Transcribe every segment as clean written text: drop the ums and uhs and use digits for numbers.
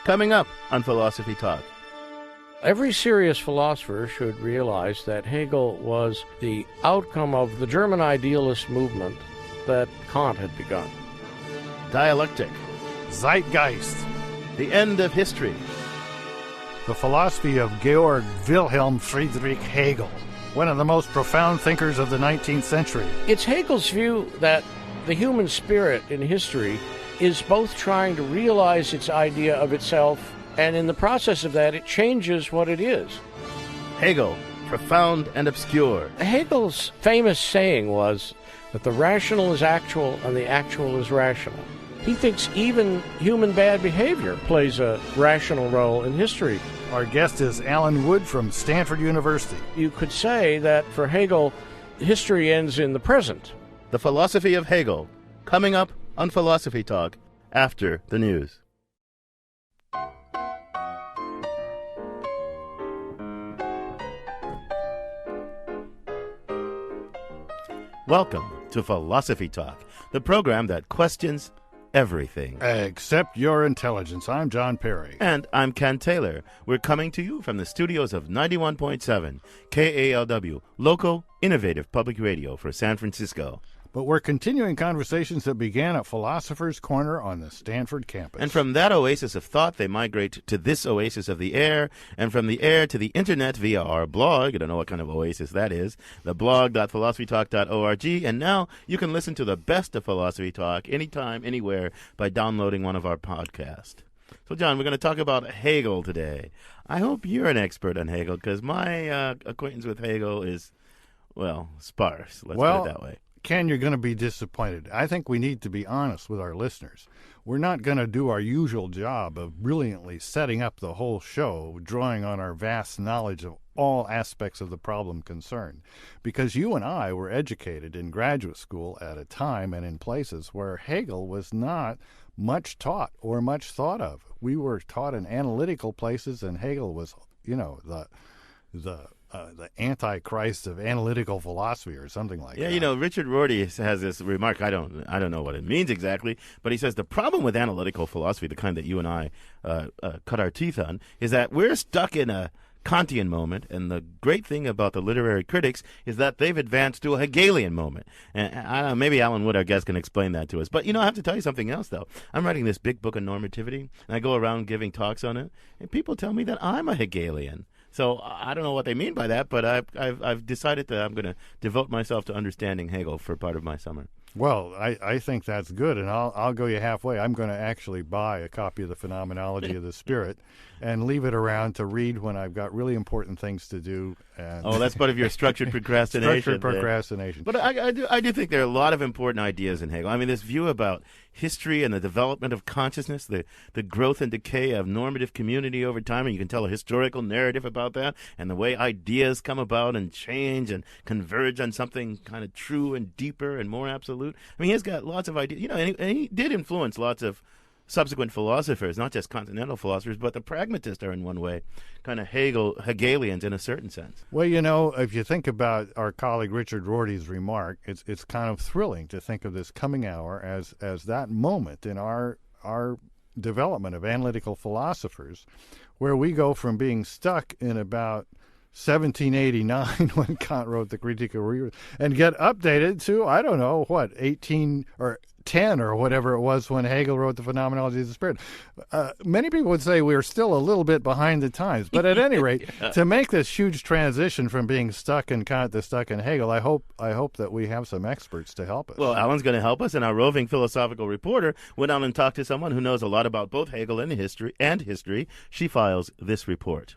coming up on Philosophy Talk. Every serious philosopher should realize that Hegel was the outcome of the German idealist movement that Kant had begun. Dialectic. Zeitgeist. The end of history. The philosophy of Georg Wilhelm Friedrich Hegel, one of the most profound thinkers of the 19th century. It's Hegel's view that the human spirit in history is both trying to realize its idea of itself, and in the process of that, it changes what it is. Hegel, profound and obscure. Hegel's famous saying was that the rational is actual and the actual is rational. He thinks even human bad behavior plays a rational role in history. Our guest is Alan Wood from Stanford University. You could say that for Hegel, history ends in the present. The philosophy of Hegel, coming up on Philosophy Talk after the news. Welcome to Philosophy Talk, the program that questions everything. Except your intelligence. I'm John Perry. And I'm Ken Taylor. We're coming to you from the studios of 91.7 KALW, local, innovative public radio for San Francisco. But we're continuing conversations that began at Philosopher's Corner on the Stanford campus. And from that oasis of thought, they migrate to this oasis of the air, and from the air to the internet via our blog. I don't know what kind of oasis that is, the blog.philosophytalk.org. And now you can listen to the best of Philosophy Talk anytime, anywhere by downloading one of our podcasts. So, John, we're going to talk about Hegel today. I hope you're an expert on Hegel, because my acquaintance with Hegel is, well, sparse. Let's put it that way. Ken, you're going to be disappointed. I think we need to be honest with our listeners. We're not going to do our usual job of brilliantly setting up the whole show, drawing on our vast knowledge of all aspects of the problem concerned, because you and I were educated in graduate school at a time and in places where Hegel was not much taught or much thought of. We were taught in analytical places, and Hegel was, the antichrist of analytical philosophy or something like that. Yeah, Richard Rorty has this remark. I don't know what it means exactly, but he says the problem with analytical philosophy, the kind that you and I cut our teeth on, is that we're stuck in a Kantian moment, and the great thing about the literary critics is that they've advanced to a Hegelian moment. And I don't know, maybe Alan Wood, our guest, can explain that to us. But, I have to tell you something else, though. I'm writing this big book on normativity, and I go around giving talks on it, and people tell me that I'm a Hegelian. So I don't know what they mean by that, but I've decided that I'm going to devote myself to understanding Hegel for part of my summer. Well, I think that's good, and I'll go you halfway. I'm going to actually buy a copy of the Phenomenology of the Spirit and leave it around to read when I've got really important things to do. And that's part of your structured procrastination. Structured procrastination. But I do think there are a lot of important ideas in Hegel. I mean, this view about history and the development of consciousness, the growth and decay of normative community over time, and you can tell a historical narrative about that, and the way ideas come about and change and converge on something kind of true and deeper and more absolute. I mean, he's got lots of ideas, and he did influence lots of subsequent philosophers, not just continental philosophers, but the pragmatists are in one way kind of Hegelians in a certain sense. Well, if you think about our colleague Richard Rorty's remark, it's kind of thrilling to think of this coming hour as that moment in our development of analytical philosophers, where we go from being stuck in about 1789 when Kant wrote the Critique of Reason and get updated to, 18 or 10 or whatever it was when Hegel wrote the Phenomenology of the Spirit. Many people would say we're still a little bit behind the times, but at any rate, to make this huge transition from being stuck in Kant to stuck in Hegel, I hope that we have some experts to help us. Well, Alan's going to help us, and our roving philosophical reporter went out and talked to someone who knows a lot about both Hegel and history. She files this report.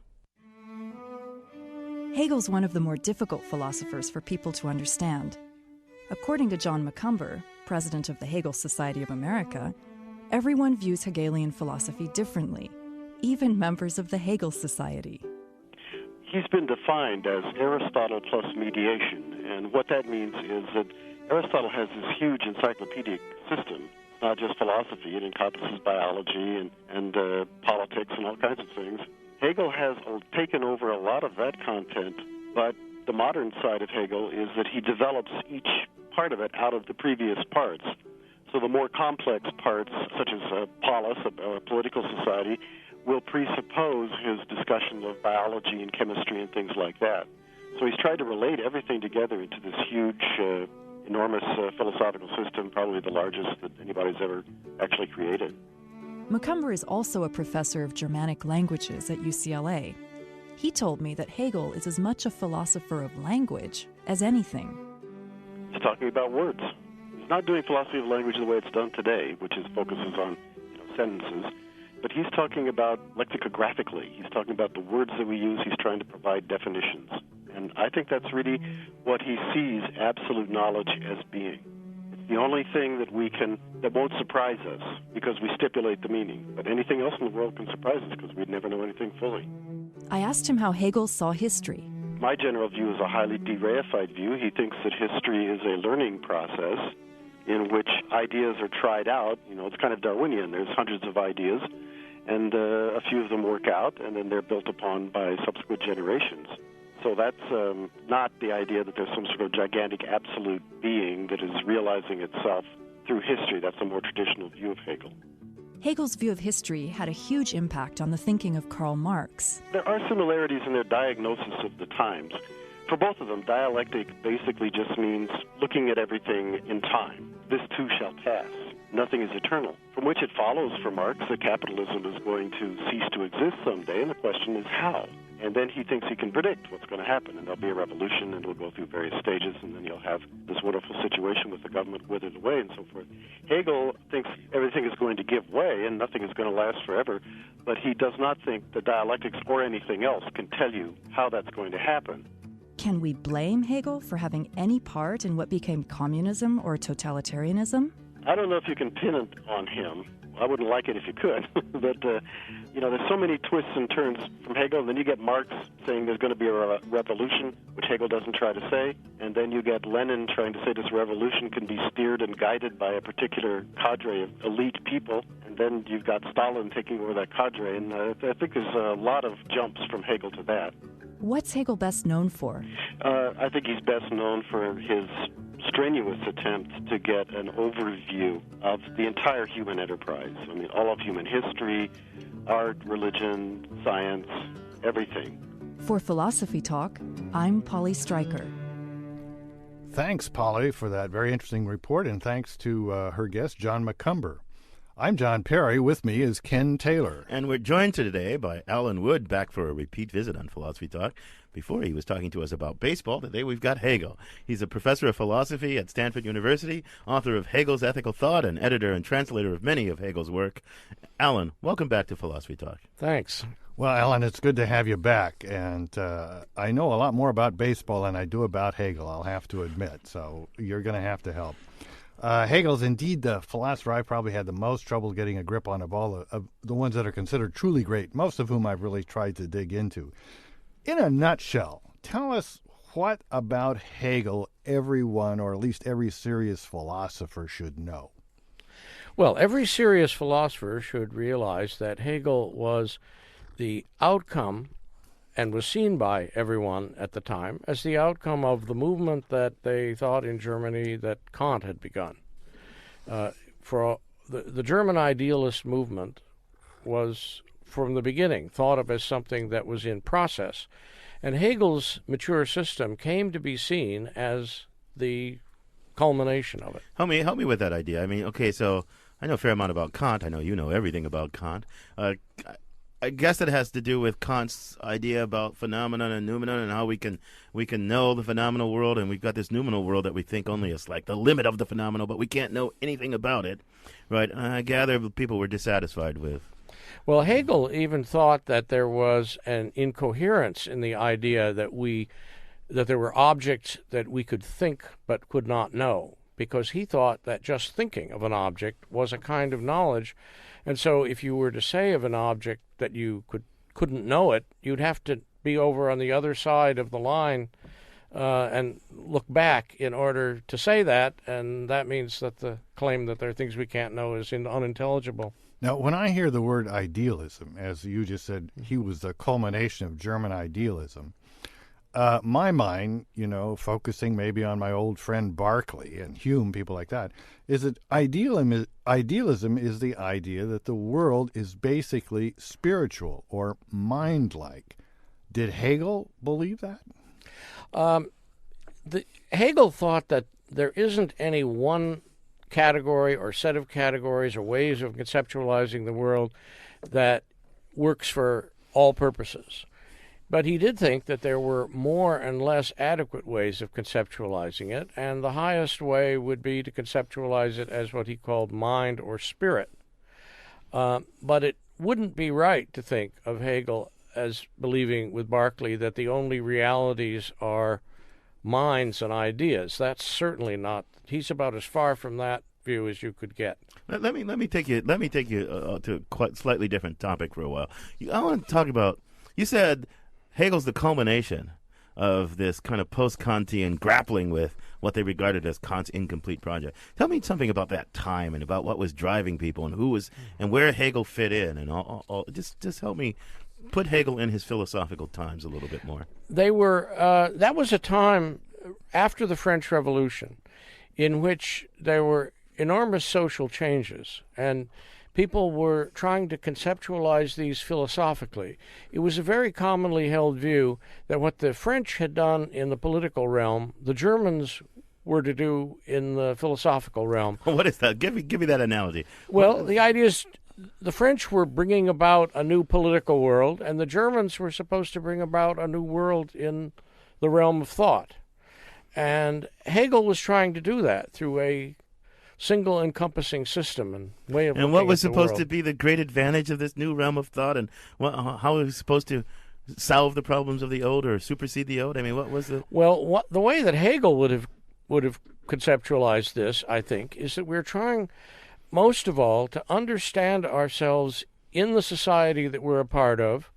Hegel's one of the more difficult philosophers for people to understand. According to John McCumber, president of the Hegel Society of America, everyone views Hegelian philosophy differently, even members of the Hegel Society. He's been defined as Aristotle plus mediation, and what that means is that Aristotle has this huge encyclopedic system, not just philosophy. It encompasses biology and politics and all kinds of things. Hegel has taken over a lot of that content, but the modern side of Hegel is that he develops each part of it out of the previous parts. So the more complex parts, such as polis, a political society, will presuppose his discussion of biology and chemistry and things like that. So he's tried to relate everything together into this huge, enormous philosophical system, probably the largest that anybody's ever actually created. Macomber is also a professor of Germanic languages at UCLA. He told me that Hegel is as much a philosopher of language as anything. He's talking about words. He's not doing philosophy of language the way it's done today, which focuses on sentences, but he's talking about lexicographically. He's talking about the words that we use. He's trying to provide definitions. And I think that's really what he sees absolute knowledge as being. It's the only thing that won't surprise us because we stipulate the meaning. But anything else in the world can surprise us because we'd never know anything fully. I asked him how Hegel saw history. My general view is a highly de-reified view. He thinks that history is a learning process in which ideas are tried out. It's kind of Darwinian. There's hundreds of ideas, and a few of them work out, and then they're built upon by subsequent generations. So that's not the idea that there's some sort of gigantic absolute being that is realizing itself through history. That's a more traditional view of Hegel. Hegel's view of history had a huge impact on the thinking of Karl Marx. There are similarities in their diagnosis of the times. For both of them, dialectic basically just means looking at everything in time. This too shall pass. Nothing is eternal. From which it follows for Marx that capitalism is going to cease to exist someday, and the question is how. And then he thinks he can predict what's going to happen, and there'll be a revolution, and it'll go through various stages, and then you'll have this wonderful situation with the government withered away and so forth. Hegel thinks everything is going to give way, and nothing is going to last forever, but he does not think the dialectics or anything else can tell you how that's going to happen. Can we blame Hegel for having any part in what became communism or totalitarianism? I don't know if you can pin it on him. I wouldn't like it if you could. But, there's so many twists and turns from Hegel, and then you get Marx saying there's going to be a revolution, which Hegel doesn't try to say, and then you get Lenin trying to say this revolution can be steered and guided by a particular cadre of elite people, and then you've got Stalin taking over that cadre, and I think there's a lot of jumps from Hegel to that. What's Hegel best known for? I think he's best known for his strenuous attempt to get an overview of the entire human enterprise. I mean, all of human history, art, religion, science, everything. For Philosophy Talk, I'm Polly Stryker. Thanks, Polly, for that very interesting report, and thanks to her guest, John Macomber. I'm John Perry. With me is Ken Taylor. And we're joined today by Alan Wood, back for a repeat visit on Philosophy Talk. Before he was talking to us about baseball, today we've got Hegel. He's a professor of philosophy at Stanford University, author of Hegel's Ethical Thought, and editor and translator of many of Hegel's work. Alan, welcome back to Philosophy Talk. Thanks. Well, Alan, it's good to have you back, and I know a lot more about baseball than I do about Hegel, I'll have to admit, so you're going to have to help. Hegel's indeed the philosopher I've probably had the most trouble getting a grip on of all of the ones that are considered truly great, most of whom I've really tried to dig into. In a nutshell, tell us what about Hegel everyone, or at least every serious philosopher, should know. Well, every serious philosopher should realize that Hegel was the outcome, and was seen by everyone at the time, as the outcome of the movement that they thought in Germany that Kant had begun. For the German idealist movement was, from the beginning, thought of as something that was in process. And Hegel's mature system came to be seen as the culmination of it. Help me with that idea. I mean, okay, so I know a fair amount about Kant. I know you know everything about Kant. I guess it has to do with Kant's idea about phenomenon and noumenon, and how we can know the phenomenal world, and we've got this noumenal world that we think only is like the limit of the phenomenal, but we can't know anything about it, right? I gather people were dissatisfied with. Well, Hegel even thought that there was an incoherence in the idea that there were objects that we could think but could not know, because he thought that just thinking of an object was a kind of knowledge. And so if you were to say of an object that you couldn't know it, you'd have to be over on the other side of the line and look back in order to say that, and that means that the claim that there are things we can't know is unintelligible. Now, when I hear the word idealism, as you just said, he was the culmination of German idealism, my mind, focusing maybe on my old friend Berkeley and Hume, people like that, is that idealism is the idea that the world is basically spiritual or mind-like. Did Hegel believe that? Hegel thought that there isn't any one category or set of categories or ways of conceptualizing the world that works for all purposes. But he did think that there were more and less adequate ways of conceptualizing it, and the highest way would be to conceptualize it as what he called mind or spirit. But it wouldn't be right to think of Hegel as believing with Berkeley that the only realities are minds and ideas. That's certainly not. He's about as far from that view as you could get. Let me take you to a quite slightly different topic for a while. I want to talk about. You said Hegel's the culmination of this kind of post-Kantian grappling with what they regarded as Kant's incomplete project. Tell me something about that time and about what was driving people and who was and where Hegel fit in and all. Just help me put Hegel in his philosophical times a little bit more. They were that was a time after the French Revolution in which there were enormous social changes and people were trying to conceptualize these philosophically. It was a very commonly held view that what the French had done in the political realm, the Germans were to do in the philosophical realm. What is that? Give me that analogy. Well, the idea is the French were bringing about a new political world, and the Germans were supposed to bring about a new world in the realm of thought. And Hegel was trying to do that through a single encompassing system and way of looking and what was at the supposed world. to be the great advantage of this new realm of thought, and how it was supposed to solve the problems of the old or supersede the old? I mean, what was the... Well, the way that Hegel would have conceptualized this, I think, is that we're trying most of all to understand ourselves in the society that we're a part of,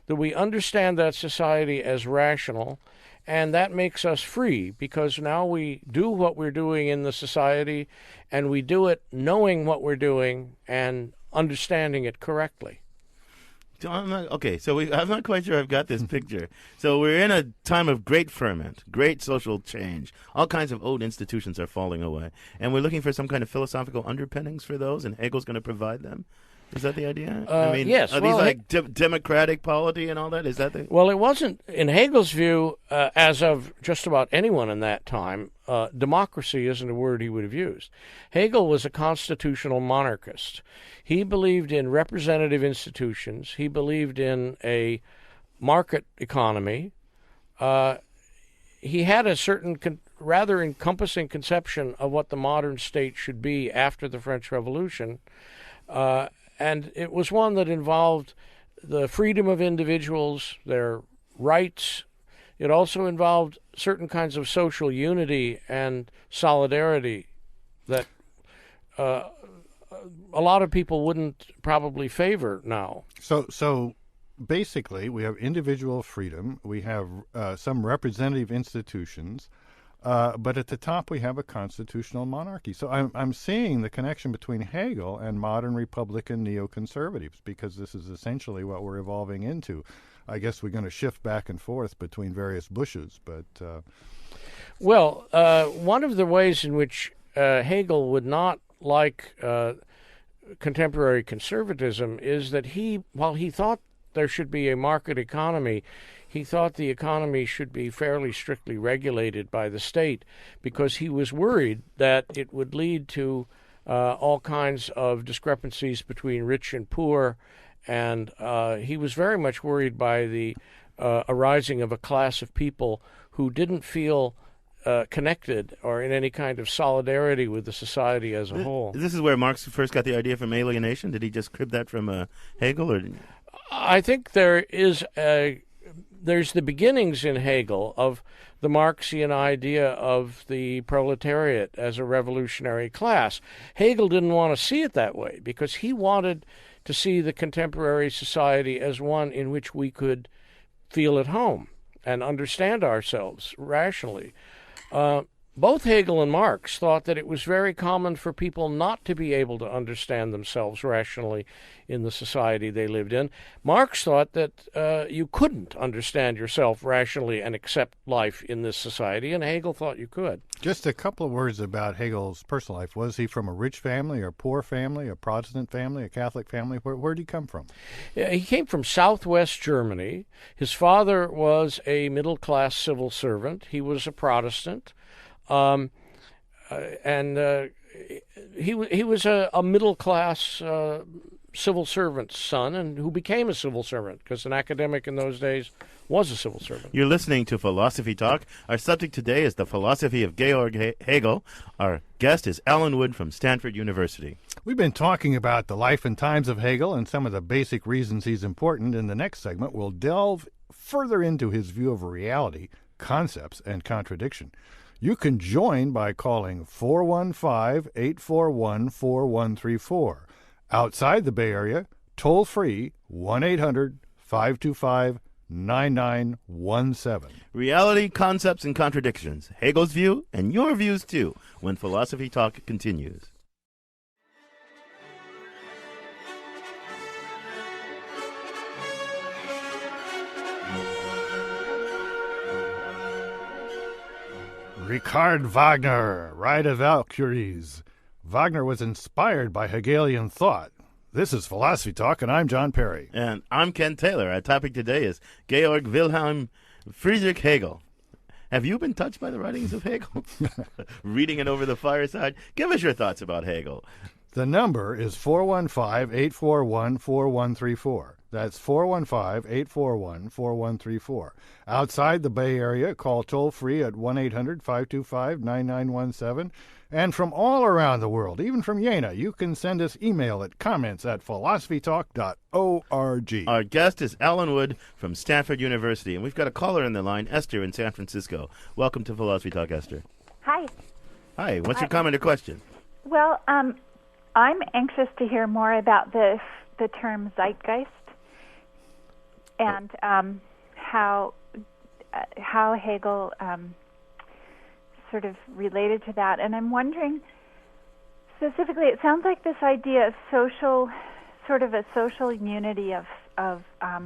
that we understand that society as rational, and that makes us free because now we do what we're doing in the society and we do it knowing what we're doing and understanding it correctly. I'm not quite sure I've got this picture. So we're in a time of great ferment, great social change. All kinds of old institutions are falling away. And we're looking for some kind of philosophical underpinnings for those, and Hegel's going to provide them. Is that the idea? Yes. Are these democratic polity and all that? Is that the... Well, it wasn't, in Hegel's view, as of just about anyone in that time, democracy isn't a word he would have used. Hegel was a constitutional monarchist. He believed in representative institutions. He believed in a market economy. He had a certain rather encompassing conception of what the modern state should be after the French Revolution. And it was one that involved the freedom of individuals, their rights. It also involved certain kinds of social unity and solidarity that a lot of people wouldn't probably favor now. So basically, we have individual freedom. We have some representative institutions. But at the top, we have a constitutional monarchy. So I'm seeing the connection between Hegel and modern Republican neoconservatives, because this is essentially what we're evolving into. I guess we're going to shift back and forth between various bushes. But Well, one of the ways in which Hegel would not like contemporary conservatism is that while he thought there should be a market economy, he thought the economy should be fairly strictly regulated by the state because he was worried that it would lead to all kinds of discrepancies between rich and poor, and he was very much worried by the arising of a class of people who didn't feel connected or in any kind of solidarity with the society as a whole. This is where Marx first got the idea from alienation? Did he just crib that from Hegel? Or? I think there's the beginnings in Hegel of the Marxian idea of the proletariat as a revolutionary class. Hegel didn't want to see it that way because he wanted to see the contemporary society as one in which we could feel at home and understand ourselves rationally. both Hegel and Marx thought that it was very common for people not to be able to understand themselves rationally in the society they lived in. Marx thought that you couldn't understand yourself rationally and accept life in this society, and Hegel thought you could. Just a couple of words about Hegel's personal life. Was he from a rich family, a poor family, a Protestant family, a Catholic family? Where did he come from? He came from southwest Germany. His father was a middle-class civil servant. He was a Protestant. And he was a middle-class civil servant's son, and who became a civil servant, because an academic in those days was a civil servant. You're listening to Philosophy Talk. Our subject today is the philosophy of Georg Hegel. Our guest is Alan Wood from Stanford University. We've been talking about the life and times of Hegel and some of the basic reasons he's important. In the next segment, we'll delve further into his view of reality, concepts, and contradiction. You can join by calling 415-841-4134. Outside the Bay Area, toll free 1-800-525-9917. Reality, concepts, and contradictions. Hegel's view and your views too, when Philosophy Talk continues. Richard Wagner, Ride of Valkyries. Wagner was inspired by Hegelian thought. This is Philosophy Talk, and I'm John Perry. And I'm Ken Taylor. Our topic today is Georg Wilhelm Friedrich Hegel. Have you been touched by the writings of Hegel? Reading it over the fireside? Give us your thoughts about Hegel. The number is 415-841-4134. That's 415-841-4134. Outside the Bay Area, call toll-free at 1-800-525-9917. And from all around the world, even from Jena, you can send us email at comments@philosophytalk.org. Our guest is Alan Wood from Stanford University, and we've got a caller in the line, Esther in San Francisco. Welcome to Philosophy Talk, Esther. Hi. Hi. What's your comment or question? Well, I'm anxious to hear more about the term zeitgeist and how Hegel sort of related to that. And I'm wondering, specifically, it sounds like this idea of social, sort of a social unity of I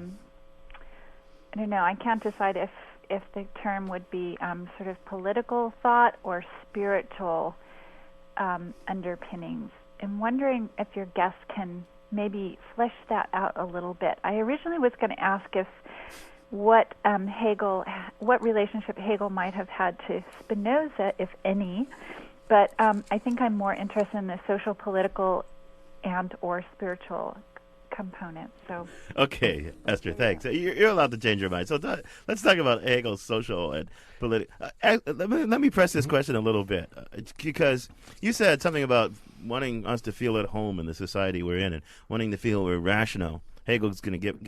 don't know, I can't decide if the term would be sort of political thought or spiritual underpinnings. I'm wondering if your guest can maybe flesh that out a little bit. I originally was going to ask what relationship Hegel might have had to Spinoza, if any, but I think I'm more interested in the social, political, and or spiritual component. So okay, Esther, thanks. You're allowed to change your mind. So let's talk about Hegel's social and political. Let me press this question a little bit, because you said something about wanting us to feel at home in the society we're in and wanting to feel we're rational. Hegel's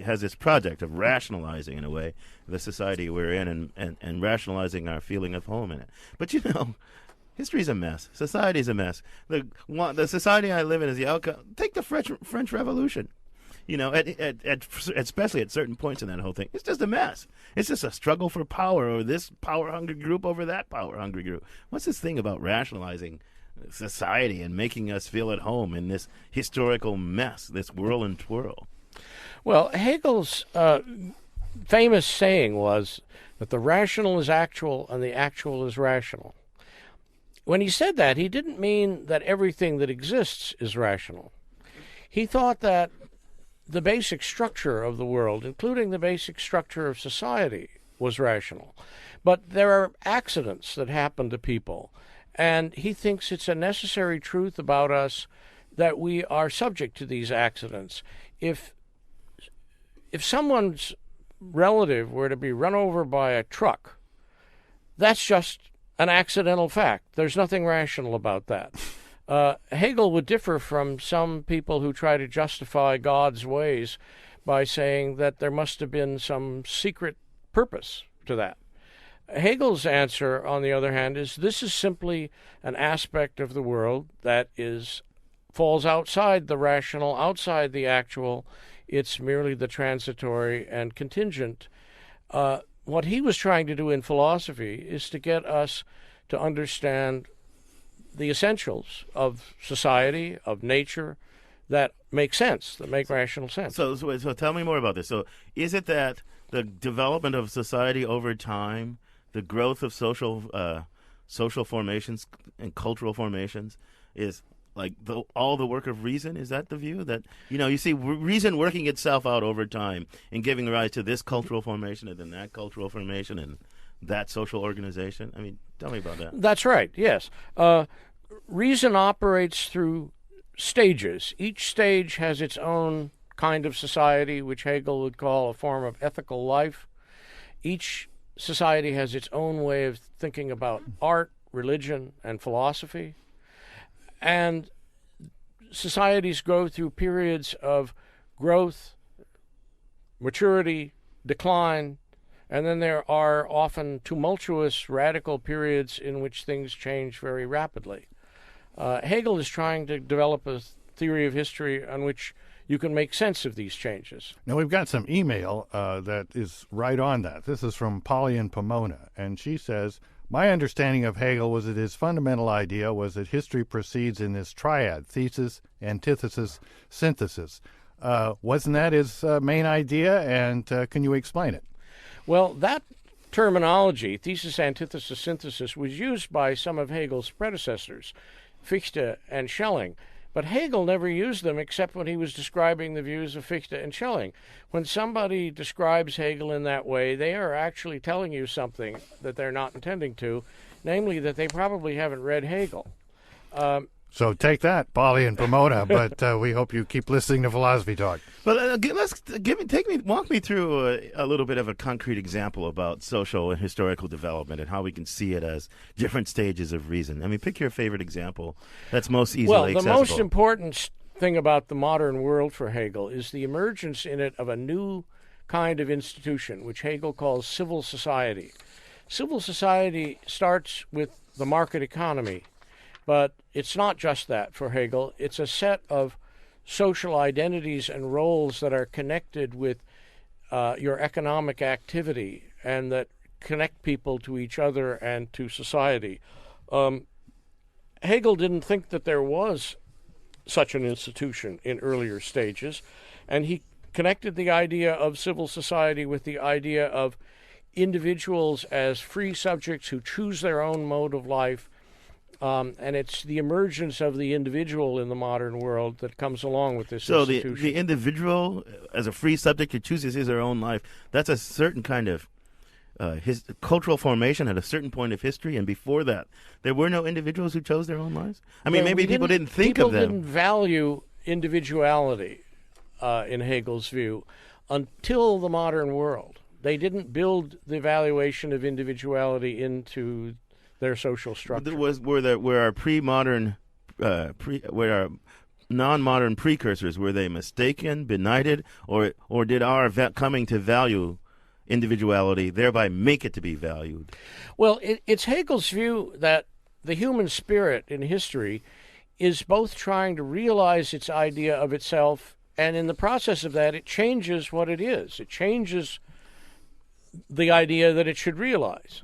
has this project of rationalizing, in a way, the society we're in and rationalizing our feeling of home in it. But, history's a mess. Society's a mess. The society I live in is the outcome. Take the French Revolution. Especially at certain points in that whole thing. It's just a mess. It's just a struggle for power, or this power-hungry group over that power-hungry group. What's this thing about rationalizing society and making us feel at home in this historical mess, this whirl and twirl? Well, Hegel's famous saying was that the rational is actual and the actual is rational. When he said that, he didn't mean that everything that exists is rational. He thought that the basic structure of the world, including the basic structure of society, was rational. But there are accidents that happen to people, and he thinks it's a necessary truth about us that we are subject to these accidents. If someone's relative were to be run over by a truck, that's just an accidental fact. There's nothing rational about that. Hegel would differ from some people who try to justify God's ways by saying that there must have been some secret purpose to that. Hegel's answer, on the other hand, is this is simply an aspect of the world that falls outside the rational, outside the actual. It's merely the transitory and contingent. What he was trying to do in philosophy is to get us to understand the essentials of society, of nature, that make sense, that make rational sense. So tell me more about this. So is it that the development of society over time, the growth of social formations and cultural formations is like all the work of reason? Is that the view? That, you see reason working itself out over time and giving rise to this cultural formation and then that cultural formation and that social organization? I mean, tell me about that. That's right, yes. Reason operates through stages. Each stage has its own kind of society, which Hegel would call a form of ethical life. Each society has its own way of thinking about art, religion, and philosophy. And societies go through periods of growth, maturity, decline, and then there are often tumultuous, radical periods in which things change very rapidly. Hegel is trying to develop a theory of history on which you can make sense of these changes. Now, we've got some email that is right on that. This is from Polly in Pomona, and she says, my understanding of Hegel was that his fundamental idea was that history proceeds in this triad, thesis, antithesis, synthesis. Wasn't that his main idea, and can you explain it? Well, that terminology, thesis, antithesis, synthesis, was used by some of Hegel's predecessors, Fichte and Schelling. But Hegel never used them except when he was describing the views of Fichte and Schelling. When somebody describes Hegel in that way, they are actually telling you something that they're not intending to, namely that they probably haven't read Hegel. So take that, Polly and Pomona, but we hope you keep listening to Philosophy Talk. Well, walk me through a little bit of a concrete example about social and historical development and how we can see it as different stages of reason. I mean, pick your favorite example that's most easily accessible. Well, the most important thing about the modern world for Hegel is the emergence in it of a new kind of institution, which Hegel calls civil society. Civil society starts with the market economy, but it's not just that for Hegel. It's a set of social identities and roles that are connected with your economic activity and that connect people to each other and to society. Hegel didn't think that there was such an institution in earlier stages, and he connected the idea of civil society with the idea of individuals as free subjects who choose their own mode of life. And it's the emergence of the individual in the modern world that comes along with this institution. So the individual, as a free subject who chooses his or her own life, that's a certain kind of his cultural formation at a certain point of history, and before that, there were no individuals who chose their own lives? I mean, maybe people didn't think of them. People didn't value individuality, in Hegel's view, until the modern world. They didn't build the evaluation of individuality into their social structure. Were our pre-modern, were our non-modern precursors, were they mistaken, benighted, or did our coming to value individuality thereby make it to be valued? Well, it's Hegel's view that the human spirit in history is both trying to realize its idea of itself, and in the process of that, it changes what it is. It changes the idea that it should realize.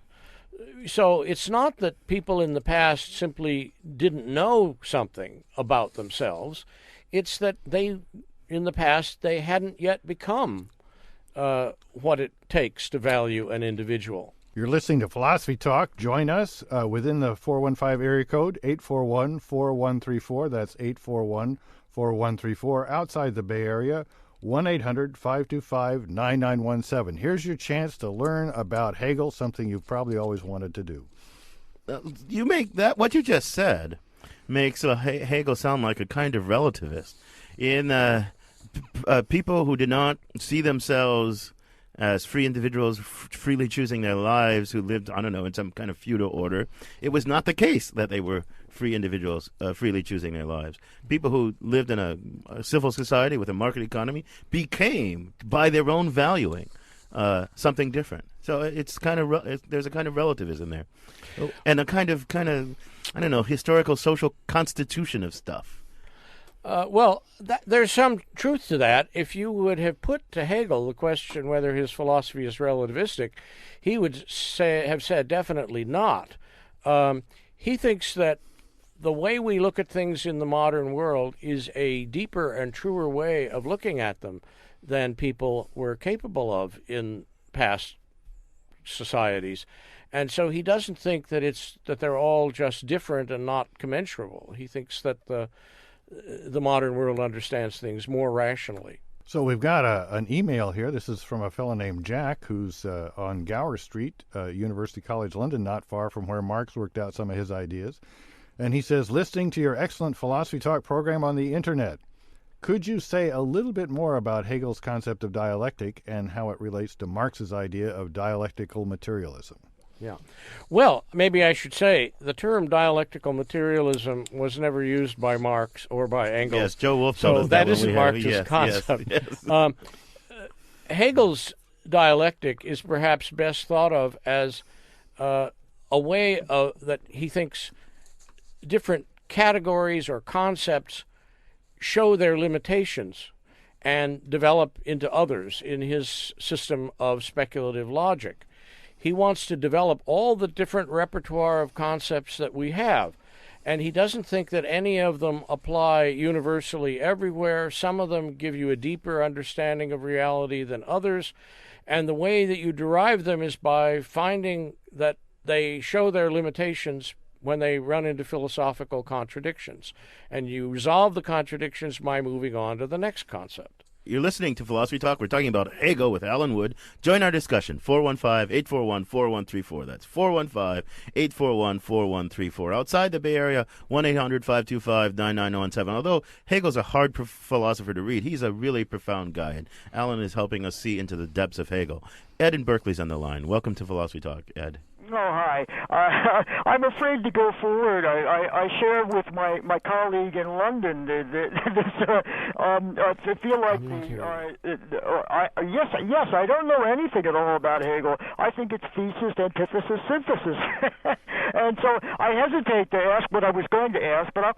So it's not that people in the past simply didn't know something about themselves. It's that in the past, they hadn't yet become what it takes to value an individual. You're listening to Philosophy Talk. Join us within the 415 area code, 841-4134. That's 841-4134. Outside the Bay Area, 1-800-525-9917. Here's your chance to learn about Hegel, something you've probably always wanted to do. You make that, what you just said, makes Hegel sound like a kind of relativist. In people who did not see themselves as free individuals freely choosing their lives, who lived, I don't know, in some kind of feudal order, it was not the case that they were free individuals freely choosing their lives. People who lived in a civil society with a market economy became, by their own valuing, something different. So it's kind of there's a kind of relativism there, and a kind of I don't know, historical social constitution of stuff. Well, there's some truth to that. If you would have put to Hegel the question whether his philosophy is relativistic, he would have said definitely not. He thinks that the way we look at things in the modern world is a deeper and truer way of looking at them than people were capable of in past societies. And so he doesn't think that they're all just different and not commensurable. He thinks that the modern world understands things more rationally. So we've got an email here. This is from a fellow named Jack, who's on Gower Street, University College London, not far from where Marx worked out some of his ideas. And he says, listening to your excellent Philosophy Talk program on the Internet, could you say a little bit more about Hegel's concept of dialectic and how it relates to Marx's idea of dialectical materialism? Yeah. Well, maybe I should say the term dialectical materialism was never used by Marx or by Engels. Yes, Joe Wolf told us so that isn't Marx's concept. Yes. Hegel's dialectic is perhaps best thought of as a way that he thinks different categories or concepts show their limitations and develop into others in his system of speculative logic. He wants to develop all the different repertoire of concepts that we have, and he doesn't think that any of them apply universally everywhere. Some of them give you a deeper understanding of reality than others, and the way that you derive them is by finding that they show their limitations when they run into philosophical contradictions, and you resolve the contradictions by moving on to the next concept. You're listening to Philosophy Talk. We're talking about Hegel with Alan Wood. Join our discussion, 415-841-4134. That's 415-841-4134. Outside the Bay Area, 1-800-525-9917. Although Hegel's a hard philosopher to read, he's a really profound guy, and Alan is helping us see into the depths of Hegel. Ed in Berkeley's on the line. Welcome to Philosophy Talk, Ed. Oh, hi. I'm afraid to go forward. I share with my colleague in London to feel like yes, I don't know anything at all about Hegel. I think it's thesis, antithesis, synthesis. And so I hesitate to ask what I was going to ask, but I'll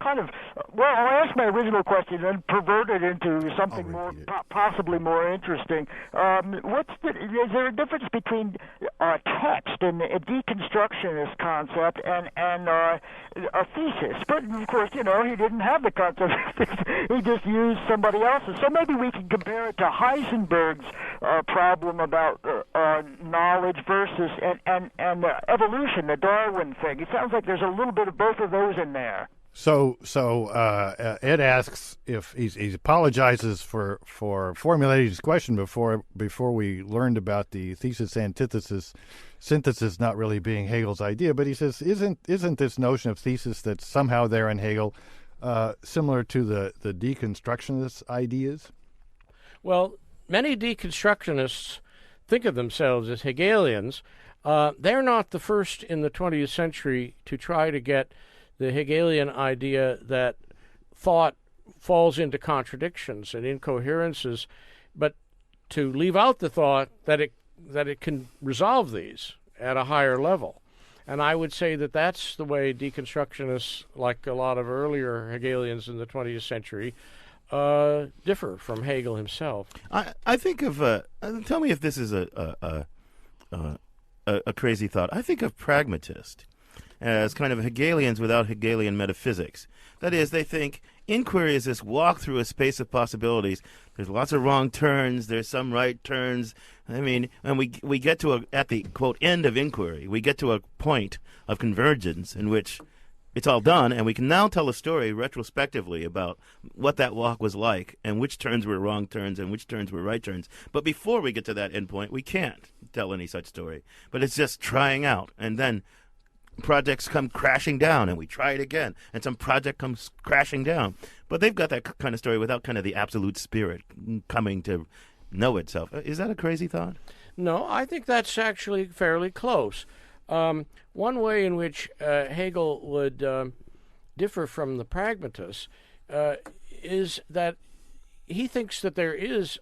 ask my original question and pervert it into something more, possibly more interesting. Is there a difference between text and deconstructionist concept and a thesis? But of course, he didn't have the concept. He just used somebody else's. So maybe we can compare it to Heisenberg's problem about knowledge versus and evolution, the Darwin thing. It sounds like there's a little bit of both of those in there. So Ed asks if he apologizes for formulating his question before we learned about the thesis, antithesis, synthesis not really being Hegel's idea. But he says, isn't this notion of thesis that's somehow there in Hegel similar to the deconstructionist ideas? Well, many deconstructionists think of themselves as Hegelians. They're not the first in the 20th century to try to get the Hegelian idea that thought falls into contradictions and incoherences, but to leave out the thought that it can resolve these at a higher level. And I would say that that's the way deconstructionists, like a lot of earlier Hegelians in the 20th century, differ from Hegel himself. I think of tell me if this is a crazy thought. I think of pragmatist as kind of Hegelians without Hegelian metaphysics. That is, they think inquiry is this walk through a space of possibilities. There's lots of wrong turns. There's some right turns. I mean, and we get to at the, quote, end of inquiry, we get to a point of convergence in which it's all done, and we can now tell a story retrospectively about what that walk was like and which turns were wrong turns and which turns were right turns. But before we get to that end point, we can't tell any such story. But it's just trying out, and then projects come crashing down, and we try it again, and some project comes crashing down. But they've got that kind of story without kind of the absolute spirit coming to know itself. Is that a crazy thought? No, I think that's actually fairly close. One way in which Hegel would differ from the pragmatists is that he thinks that there is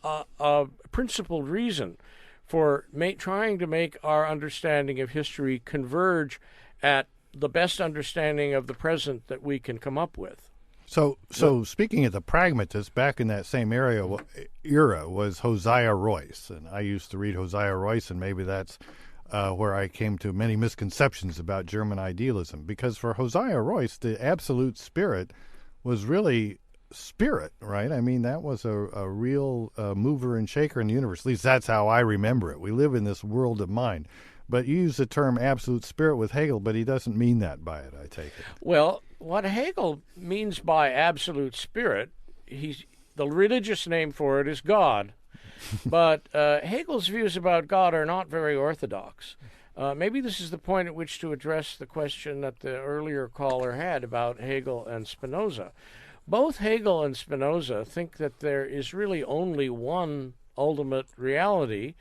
a principled reason for trying to make our understanding of history converge at the best understanding of the present that we can come up with. So speaking of the pragmatists, back in that same era was Hosea Royce, and I used to read Hosea Royce, and maybe that's where I came to many misconceptions about German idealism. Because for Hosea Royce, the absolute spirit was really spirit, right? I mean, that was a real mover and shaker in the universe. At least that's how I remember it. We live in this world of mind. But you use the term absolute spirit with Hegel, but he doesn't mean that by it, I take it. Well, what Hegel means by absolute spirit, the religious name for it is God. But Hegel's views about God are not very orthodox. Maybe this is the point at which to address the question that the earlier caller had about Hegel and Spinoza. Both Hegel and Spinoza think that there is really only one ultimate reality,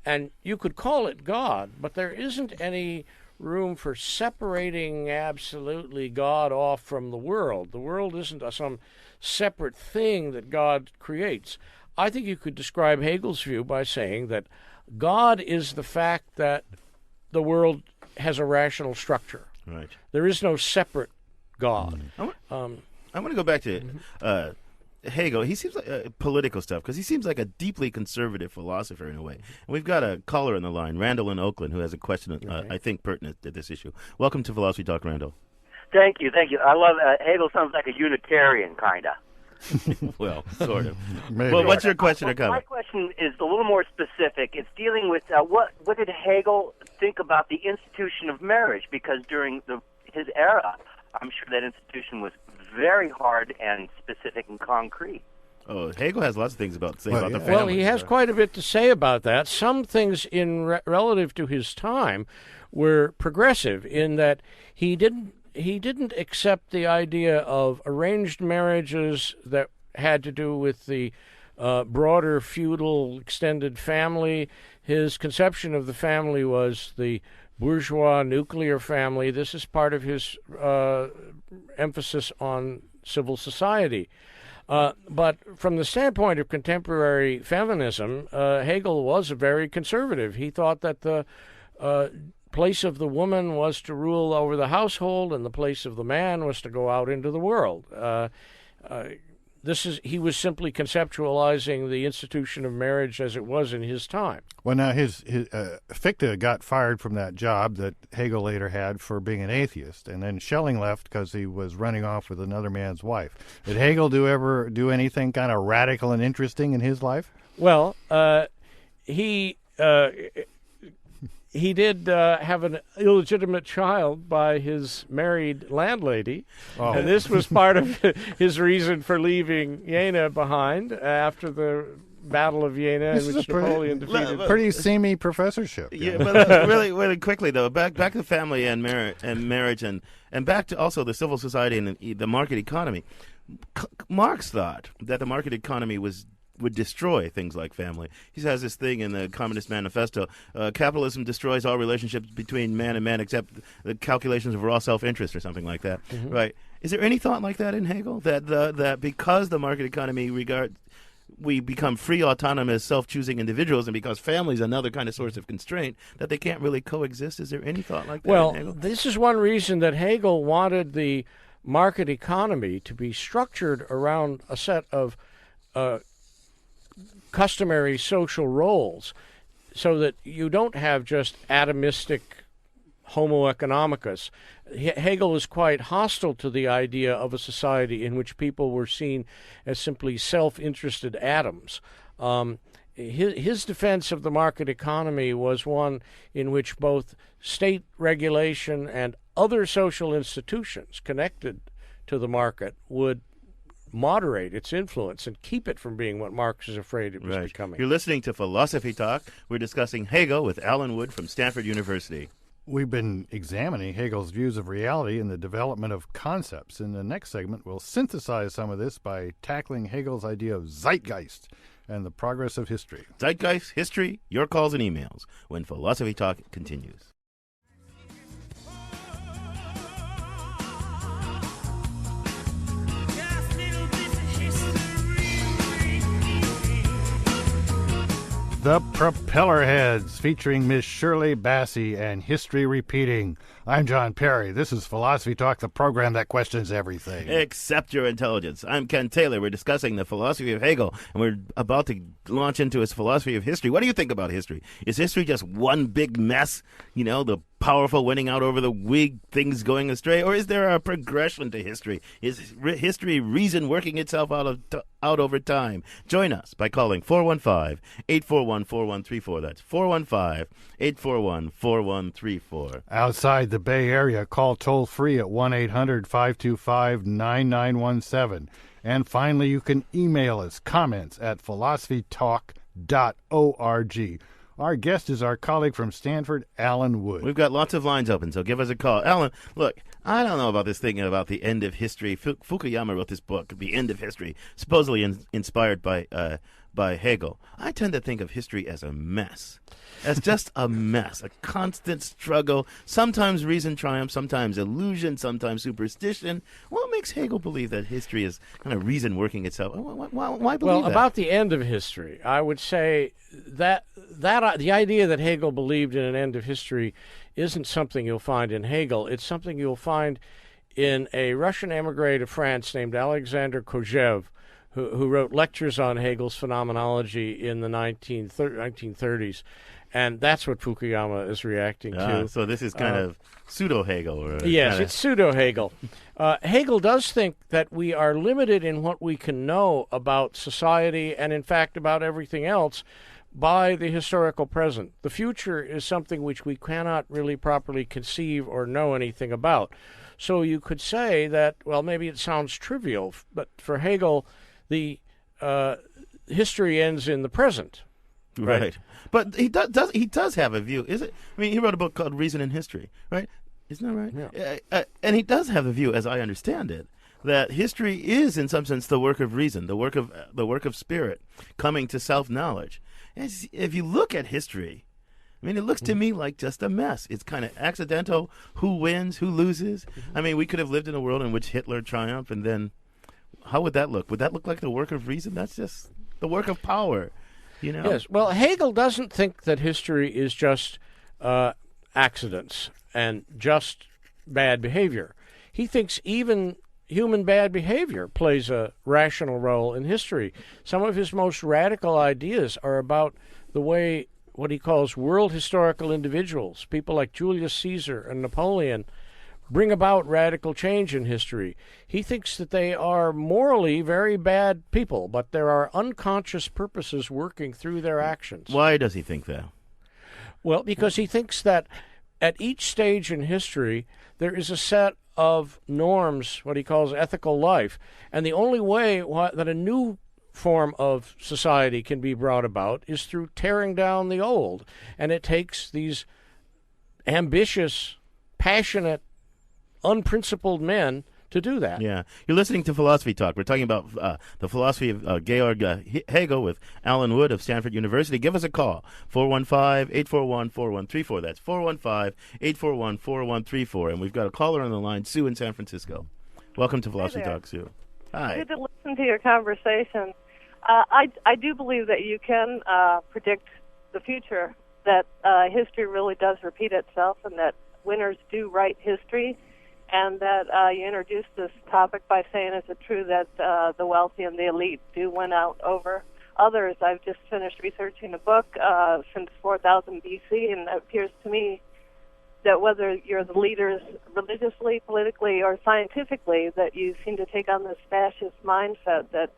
and you could call it God, but there isn't any room for separating absolutely God off from the world. The world isn't some separate thing that God creates. I think you could describe Hegel's view by saying that God is the fact that the world has a rational structure. Right. There is no separate God. I want to go back to Hegel. He seems like political stuff, because he seems like a deeply conservative philosopher in a way. And we've got a caller on the line, Randall in Oakland, who has a question I think pertinent to this issue. Welcome to Philosophy Talk, Randall. Thank you. I love Hegel. Sounds like a Unitarian, kind of. Well, sort of. Maybe. Well, what's your question or comment? My question is a little more specific. It's dealing with what did Hegel think about the institution of marriage? Because during his era, I'm sure that institution was very hard and specific and concrete. Oh, Hegel has lots of things about the family. Well, he has quite a bit to say about that. Some things relative to his time were progressive in that he didn't accept the idea of arranged marriages that had to do with the broader feudal extended family. His conception of the family was the bourgeois nuclear family. This is part of his emphasis on civil society. But from the standpoint of contemporary feminism, Hegel was very conservative. He thought that the place of the woman was to rule over the household, and the place of the man was to go out into the world. He was simply conceptualizing the institution of marriage as it was in his time. Well, now his Fichte got fired from that job that Hegel later had for being an atheist, and then Schelling left because he was running off with another man's wife. Did Hegel ever do anything kind of radical and interesting in his life? Well, he did have an illegitimate child by his married landlady, and this was part of his reason for leaving Jena behind after the Battle of Jena, in which Napoleon defeated. Pretty seamy professorship. Yeah, but really quickly though, back to family and marriage, and back to also the civil society and the market economy. Marx thought that the market economy would destroy things like family. He has this thing in the Communist Manifesto, capitalism destroys all relationships between man and man except the calculations of raw self-interest or something like that. Mm-hmm. Right? Is there any thought like that in Hegel? That because the market economy we become free, autonomous, self-choosing individuals, and because family is another kind of source of constraint, that they can't really coexist? Is there any thought like that in Hegel? Well, this is one reason that Hegel wanted the market economy to be structured around a set of customary social roles, so that you don't have just atomistic homo economicus. Hegel is quite hostile to the idea of a society in which people were seen as simply self-interested atoms. His defense of the market economy was one in which both state regulation and other social institutions connected to the market would moderate its influence and keep it from being what Marx is afraid it was becoming. You're listening to Philosophy Talk. We're discussing Hegel with Alan Wood from Stanford University. We've been examining Hegel's views of reality and the development of concepts. In the next segment, we'll synthesize some of this by tackling Hegel's idea of zeitgeist and the progress of history. Zeitgeist, history, your calls and emails when Philosophy Talk continues. The Propellerheads, featuring Miss Shirley Bassey and History Repeating. I'm John Perry. This is Philosophy Talk, the program that questions everything. Except your intelligence. I'm Ken Taylor. We're discussing the philosophy of Hegel, and we're about to launch into his philosophy of history. What do you think about history? Is history just one big mess? You know, the powerful winning out over the weak, things going astray? Or is there a progression to history? Is history reason working itself out over time? Join us by calling 415-841-4134. That's 415-841-4134. Outside the Bay Area, call toll-free at 1-800-525-9917. And finally, you can email us comments at philosophytalk.org. Our guest is our colleague from Stanford, Alan Wood. We've got lots of lines open, so give us a call. Alan, look, I don't know about this thing about the end of history. Fukuyama wrote this book, The End of History, supposedly inspired by Hegel. I tend to think of history as a mess. As just a mess, a constant struggle. Sometimes reason triumphs, sometimes illusion, sometimes superstition. What makes Hegel believe that history is kind of reason working itself? Why believe that? Well, about the end of history, I would say that the idea that Hegel believed in an end of history isn't something you'll find in Hegel. It's something you'll find in a Russian emigre to France named Alexander Kojève, who wrote lectures on Hegel's phenomenology in the 1930s. And that's what Fukuyama is reacting to. So this is kind of pseudo-Hegel. Yes, it's pseudo-Hegel. Hegel does think that we are limited in what we can know about society and, in fact, about everything else by the historical present. The future is something which we cannot really properly conceive or know anything about. So you could say that, well, maybe it sounds trivial, but for Hegel, the history ends in the present. Right. But he does have a view. Is it? I mean, he wrote a book called Reason and History, right? Isn't that right? Yeah. And he does have a view, as I understand it, that history is, in some sense, the work of reason, the work of spirit, coming to self-knowledge. And if you look at history, I mean, it looks to me like just a mess. It's kind of accidental. Who wins? Who loses? I mean, we could have lived in a world in which Hitler triumphed, and then how would that look? Would that look like the work of reason? That's just the work of power. You know? Yes. Well, Hegel doesn't think that history is just accidents and just bad behavior. He thinks even human bad behavior plays a rational role in history. Some of his most radical ideas are about the way what he calls world historical individuals, people like Julius Caesar and Napoleon, bring about radical change in history. He thinks that they are morally very bad people, but there are unconscious purposes working through their actions. Why does he think that? Well, because he thinks that at each stage in history, there is a set of norms, what he calls ethical life, and the only way that a new form of society can be brought about is through tearing down the old. And it takes these ambitious, passionate, unprincipled men to do that. Yeah. You're listening to Philosophy Talk. We're talking about the philosophy of Georg Hegel with Alan Wood of Stanford University. Give us a call, 415-841-4134. That's 415-841-4134. And we've got a caller on the line, Sue in San Francisco. Welcome to Philosophy Talk, Sue. Hi. Good to listen to your conversation. I do believe that you can predict the future, that history really does repeat itself, and that winners do write history. And that you introduced this topic by saying, is it true that the wealthy and the elite do win out over others? I've just finished researching a book since 4000 BC, and it appears to me that whether you're the leaders religiously, politically, or scientifically, that you seem to take on this fascist mindset that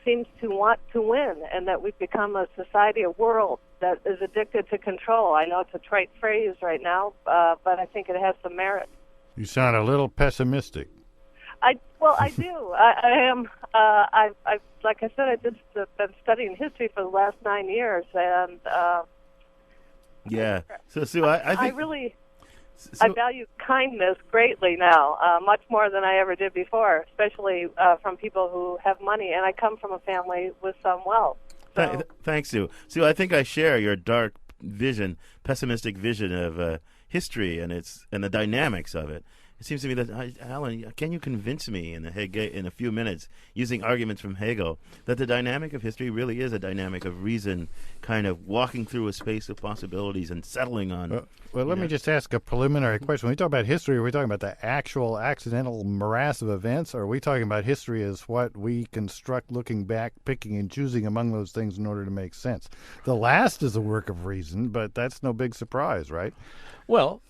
seems to want to win, and that we've become a society, a world that is addicted to control. I know it's a trite phrase right now, but I think it has some merit. You sound a little pessimistic. I do. I am. Like I said, I just been studying history for the last 9 years, and yeah. So Sue, I think I really I value kindness greatly now, much more than I ever did before, especially from people who have money. And I come from a family with some wealth. So. Thanks, Sue. Sue, I think I share your dark vision, pessimistic vision of history and the dynamics of it. it seems to me that, Alan, can you convince me in a few minutes, using arguments from Hegel, that the dynamic of history really is a dynamic of reason, kind of walking through a space of possibilities and settling on... Well, let me just ask a preliminary question. When we talk about history, are we talking about the actual accidental morass of events, or are we talking about history as what we construct looking back, picking and choosing among those things in order to make sense? The last is a work of reason, but that's no big surprise, right? Well,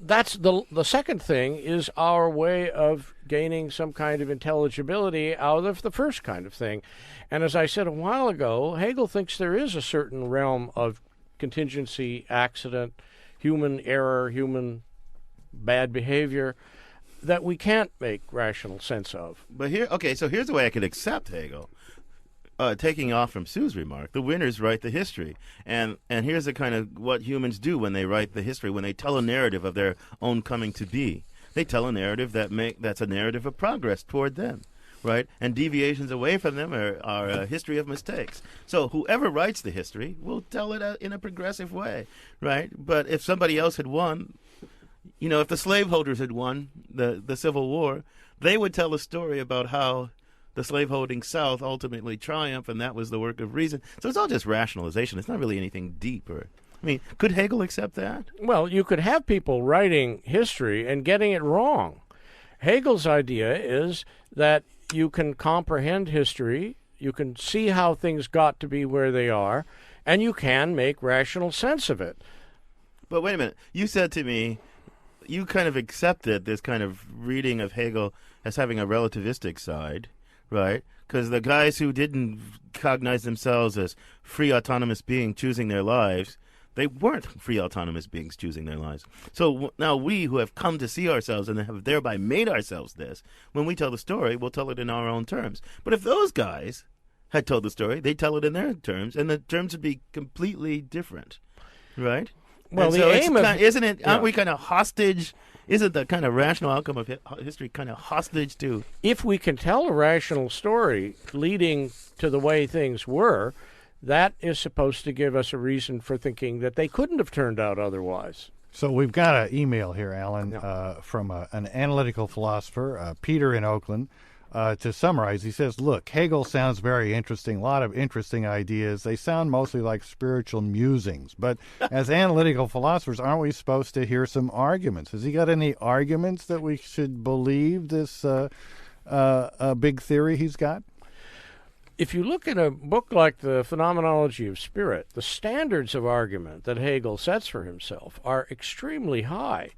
that's the second thing is our way of gaining some kind of intelligibility out of the first kind of thing. And as I said a while ago, Hegel thinks there is a certain realm of contingency, accident, human error, human bad behavior that we can't make rational sense of. But so here's the way I could accept Hegel. Taking off from Sue's remark, the winners write the history. And here's the kind of what humans do when they write the history, when they tell a narrative of their own coming to be. They tell a narrative that's a narrative of progress toward them, right? And deviations away from them are a history of mistakes. So whoever writes the history will tell it in a progressive way, right? But if somebody else had won, if the slaveholders had won the Civil War, they would tell a story about how the slaveholding South ultimately triumphed, and that was the work of reason. So it's all just rationalization. It's not really anything deeper. I mean, could Hegel accept that? Well, you could have people writing history and getting it wrong. Hegel's idea is that you can comprehend history, you can see how things got to be where they are, and you can make rational sense of it. But wait a minute. You said to me, you kind of accepted this kind of reading of Hegel as having a relativistic side, right? Because the guys who didn't cognize themselves as free autonomous beings choosing their lives, they weren't free autonomous beings choosing their lives. So now we who have come to see ourselves and have thereby made ourselves this, when we tell the story, we'll tell it in our own terms. But if those guys had told the story, they'd tell it in their terms, and the terms would be completely different, right? Well, and the so aim of... isn't it, Yeah. aren't we kind of hostage? Isn't the kind of rational outcome of history kind of hostage to... If we can tell a rational story leading to the way things were, that is supposed to give us a reason for thinking that they couldn't have turned out otherwise. So we've got an email here, Alan, from an analytical philosopher, Peter in Oakland. To summarize, he says, look, Hegel sounds very interesting, a lot of interesting ideas. They sound mostly like spiritual musings. But as analytical philosophers, aren't we supposed to hear some arguments? Has he got any arguments that we should believe this big theory he's got? If you look at a book like The Phenomenology of Spirit, the standards of argument that Hegel sets for himself are extremely high.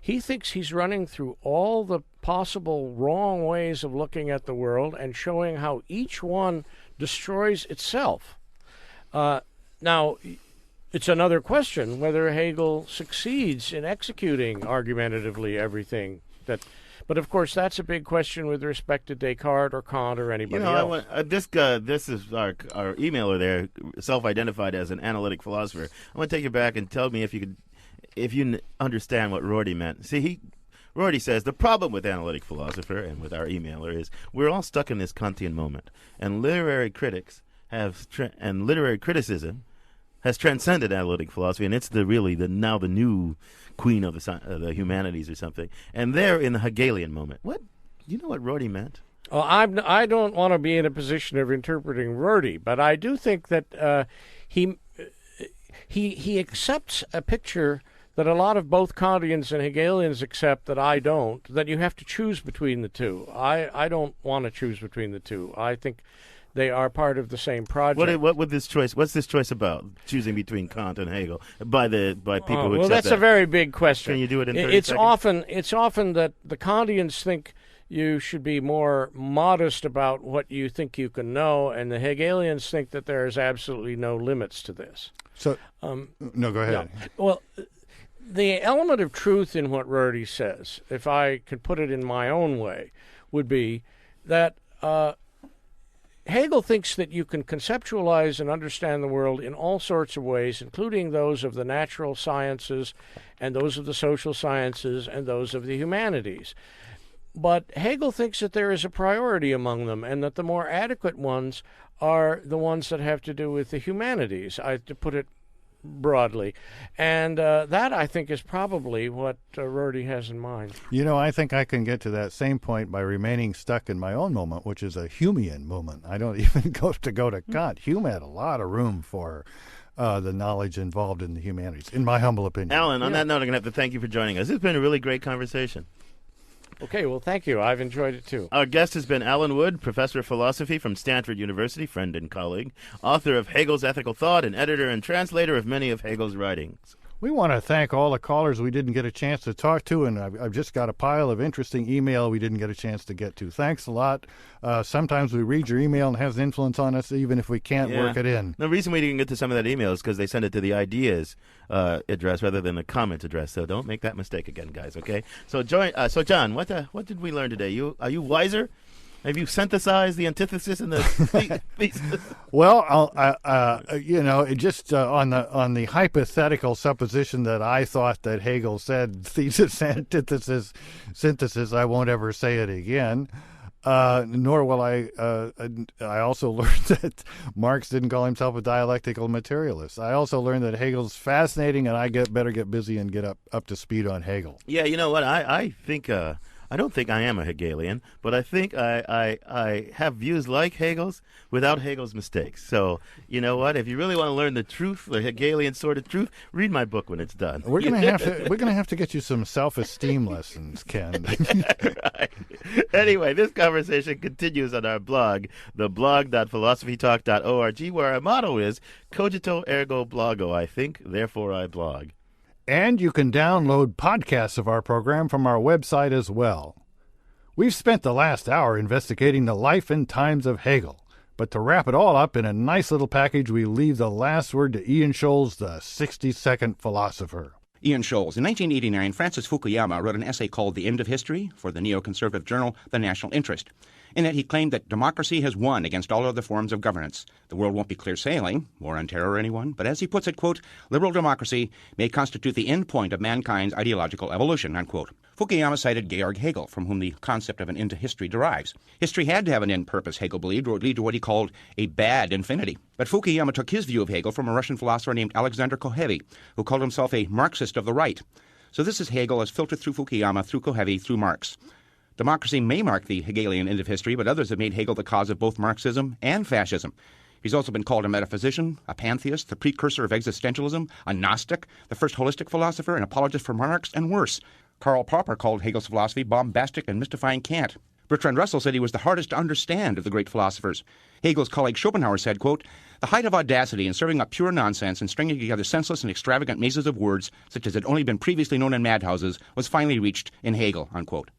He thinks he's running through all the possible wrong ways of looking at the world and showing how each one destroys itself. Now, it's another question whether Hegel succeeds in executing argumentatively everything that... But, of course, that's a big question with respect to Descartes or Kant or anybody else. This is our emailer there, self-identified as an analytic philosopher. I want to take you back and tell me if you understand what Rorty meant. See, Rorty says the problem with analytic philosopher and with our emailer is we're all stuck in this Kantian moment, and literary criticism has transcended analytic philosophy, and it's now the new queen of the humanities or something. And they're in the Hegelian moment. What? You know what Rorty meant? Well, I don't want to be in a position of interpreting Rorty, but I do think that he accepts a picture that a lot of both Kantians and Hegelians accept that I don't, that you have to choose between the two. I don't want to choose between the two. I think they are part of the same project. What would this choice? What's this choice about? Choosing between Kant and Hegel by people who accept that. Well, that's a very big question. Can you do it in 30 seconds? It's often that the Kantians think you should be more modest about what you think you can know, and the Hegelians think that there is absolutely no limits to this. So, no, go ahead. Yeah. Well, the element of truth in what Rorty says, if I could put it in my own way, would be that Hegel thinks that you can conceptualize and understand the world in all sorts of ways, including those of the natural sciences and those of the social sciences and those of the humanities. But Hegel thinks that there is a priority among them and that the more adequate ones are the ones that have to do with the humanities. To put it broadly. And that, I think, is probably what Rorty has in mind. I think I can get to that same point by remaining stuck in my own moment, which is a Humean moment. I don't even go to Kant. Hume had a lot of room for the knowledge involved in the humanities, in my humble opinion. Alan, on that note, I'm going to have to thank you for joining us. It's been a really great conversation. Okay, well, thank you. I've enjoyed it, too. Our guest has been Alan Wood, professor of philosophy from Stanford University, friend and colleague, author of Hegel's Ethical Thought, and editor and translator of many of Hegel's writings. We want to thank all the callers we didn't get a chance to talk to, and I've just got a pile of interesting email we didn't get a chance to get to. Thanks a lot. Sometimes we read your email and it has an influence on us, even if we can't work it in. The reason we didn't get to some of that email is because they send it to the ideas address rather than the comment address. So don't make that mistake again, guys. Okay. So John, what did we learn today? Are you wiser? Have you synthesized the antithesis and the thesis? Well, just on the hypothetical supposition that I thought that Hegel said thesis, antithesis, synthesis, I won't ever say it again. Nor will I. I also learned that Marx didn't call himself a dialectical materialist. I also learned that Hegel's fascinating, and I better get busy and get up to speed on Hegel. Yeah, you know what? I think. I don't think I am a Hegelian, but I think I have views like Hegel's without Hegel's mistakes. So, you know what? If you really want to learn the truth, the Hegelian sort of truth, read my book when it's done. We're gonna have to get you some self-esteem lessons, Ken. Right. Anyway, this conversation continues on our blog, theblog.philosophytalk.org, where our motto is cogito ergo blogo. I think, therefore I blog. And you can download podcasts of our program from our website as well. We've spent the last hour investigating the life and times of Hegel. But to wrap it all up in a nice little package, we leave the last word to Ian Scholes, the 60-second philosopher. Ian Scholes. In 1989, Francis Fukuyama wrote an essay called The End of History for the neoconservative journal The National Interest. In it, he claimed that democracy has won against all other forms of governance. The world won't be clear sailing, war on terror or anyone, but as he puts it, quote, liberal democracy may constitute the end point of mankind's ideological evolution, unquote. Fukuyama cited Georg Hegel, from whom the concept of an end to history derives. History had to have an end purpose, Hegel believed, or lead to what he called a bad infinity. But Fukuyama took his view of Hegel from a Russian philosopher named Alexander Kohevi, who called himself a Marxist of the right. So this is Hegel as filtered through Fukuyama, through Kohevi, through Marx. Democracy may mark the Hegelian end of history, but others have made Hegel the cause of both Marxism and fascism. He's also been called a metaphysician, a pantheist, the precursor of existentialism, a Gnostic, the first holistic philosopher, an apologist for Marx, and worse. Karl Popper called Hegel's philosophy bombastic and mystifying cant. Bertrand Russell said he was the hardest to understand of the great philosophers. Hegel's colleague Schopenhauer said, quote, the height of audacity in serving up pure nonsense and stringing together senseless and extravagant mazes of words, such as had only been previously known in madhouses, was finally reached in Hegel, unquote.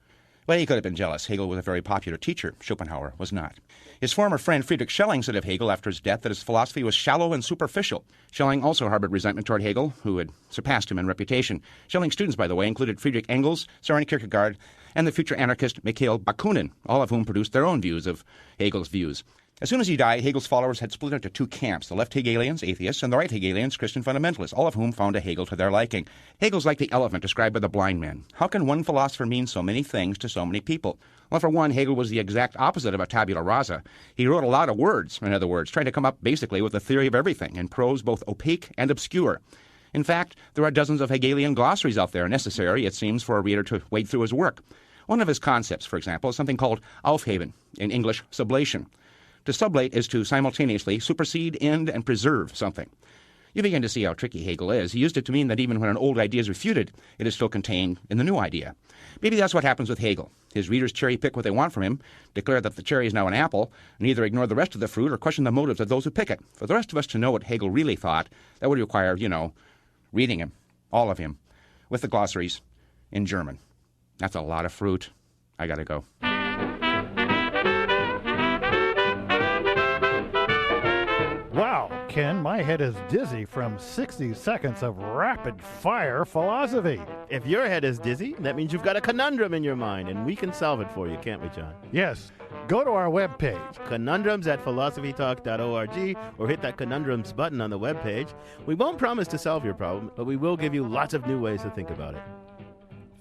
Well, he could have been jealous. Hegel was a very popular teacher. Schopenhauer was not. His former friend Friedrich Schelling said of Hegel after his death that his philosophy was shallow and superficial. Schelling also harbored resentment toward Hegel, who had surpassed him in reputation. Schelling's students, by the way, included Friedrich Engels, Søren Kierkegaard, and the future anarchist Mikhail Bakunin, all of whom produced their own views of Hegel's views. As soon as he died, Hegel's followers had split into two camps, the left Hegelians, atheists, and the right Hegelians, Christian fundamentalists, all of whom found a Hegel to their liking. Hegel's like the elephant described by the blind man. How can one philosopher mean so many things to so many people? Well, for one, Hegel was the exact opposite of a tabula rasa. He wrote a lot of words, in other words, trying to come up basically with a theory of everything, in prose both opaque and obscure. In fact, there are dozens of Hegelian glossaries out there necessary, it seems, for a reader to wade through his work. One of his concepts, for example, is something called Aufheben, in English, sublation. To sublate is to simultaneously supersede, end, and preserve something. You begin to see how tricky Hegel is. He used it to mean that even when an old idea is refuted, it is still contained in the new idea. Maybe that's what happens with Hegel. His readers cherry-pick what they want from him, declare that the cherry is now an apple, and either ignore the rest of the fruit or question the motives of those who pick it. For the rest of us to know what Hegel really thought, that would require, reading him, all of him, with the glossaries in German. That's a lot of fruit. I gotta go. Wow, Ken, my head is dizzy from 60 seconds of rapid-fire philosophy. If your head is dizzy, that means you've got a conundrum in your mind, and we can solve it for you, can't we, John? Yes. Go to our webpage, conundrums@philosophytalk.org, or hit that conundrums button on the webpage. We won't promise to solve your problem, but we will give you lots of new ways to think about it.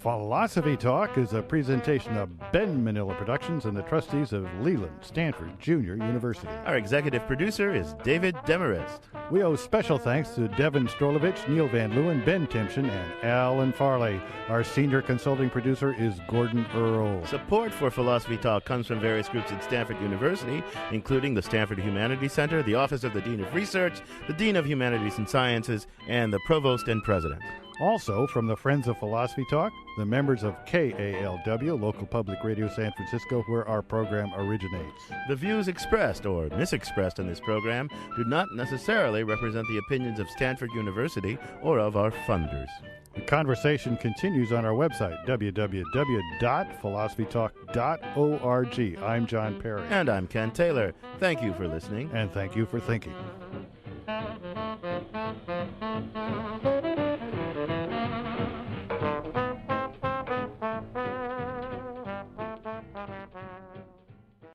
Philosophy Talk is a presentation of Ben Manila Productions and the trustees of Leland Stanford Junior University. Our executive producer is David Demarest. We owe special thanks to Devin Strolovich, Neil Van Leeuwen, Ben Timpson, and Alan Farley. Our senior consulting producer is Gordon Earl. Support for Philosophy Talk comes from various groups at Stanford University, including the Stanford Humanities Center, the Office of the Dean of Research, the Dean of Humanities and Sciences, and the Provost and President. Also, from the Friends of Philosophy Talk, the members of KALW, local public radio San Francisco, where our program originates. The views expressed or misexpressed in this program do not necessarily represent the opinions of Stanford University or of our funders. The conversation continues on our website, www.philosophytalk.org. I'm John Perry. And I'm Ken Taylor. Thank you for listening. And thank you for thinking.